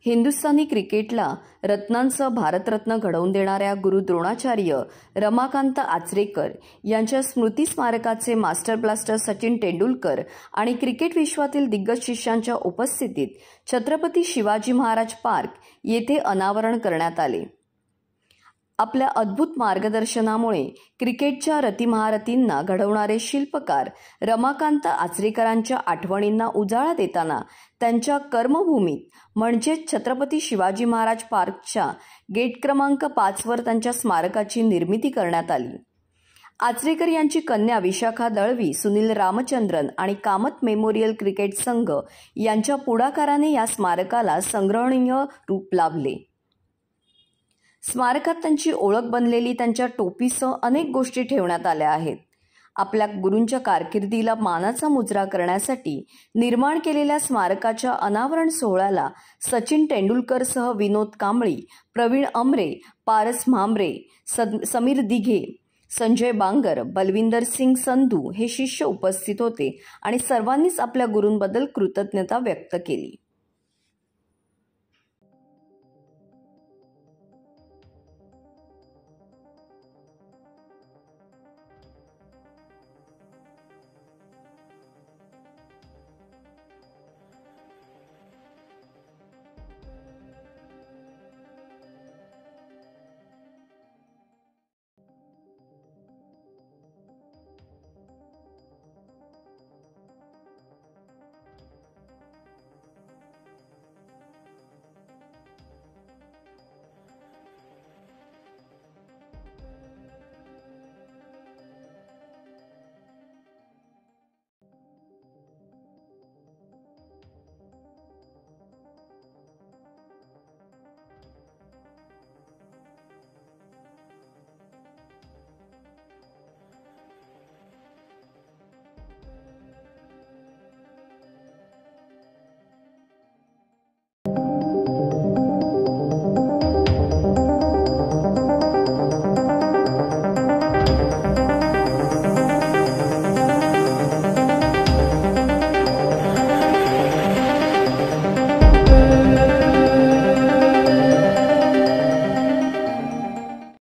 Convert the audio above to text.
हिंदुस्थानी क्रिकेटला रत्नांसह भारतरत्न घडवून देणाऱ्या गुरु द्रोणाचार्य रमाकांत आचरेकर यांच्या स्मृती स्मारकाचे मास्टर ब्लास्टर सचिन तेंडुलकर आणि क्रिकेट विश्वातील दिग्गज शिष्यांच्या उपस्थितीत छत्रपती शिवाजी महाराज पार्क येथे अनावरण करण्यात आले। आपल्या अद्भुत मार्गदर्शनामुळे क्रिकेटच्या रतिमहारथींना घडवणारे शिल्पकार रमाकांत आचरेकरांच्या आठवणींना उजाळा देताना त्यांच्या कर्मभूमीत म्हणजेच छत्रपती शिवाजी महाराज पार्कच्या गेट क्रमांक 5 वर त्यांच्या स्मारकाची निर्मिती करण्यात आली। आचरेकर यांची कन्या विशाखा दळवी, सुनील रामचंद्रन आणि कामत मेमोरियल क्रिकेट संघ यांच्या पुढाकाराने या स्मारकाला संग्रहणीय रूप लाभले। स्मारकात त्यांची ओळख बनलेली त्यांच्या टोपीसह अनेक गोष्टी ठेवण्यात आल्या आहेत। आपल्या गुरूंच्या कारकिर्दीला मानाचा मुजरा करण्यासाठी निर्माण केलेल्या स्मारकाच्या अनावरण सोहळ्याला सचिन तेंडुलकरसह विनोद कांबळी, प्रवीण अमरे, पारस म्हांबरे, समीर दिघे, संजय बांगर, बलविंदर सिंग संधू हे शिष्य उपस्थित होते आणि सर्वांनीच आपल्या गुरूंबद्दल कृतज्ञता व्यक्त केली।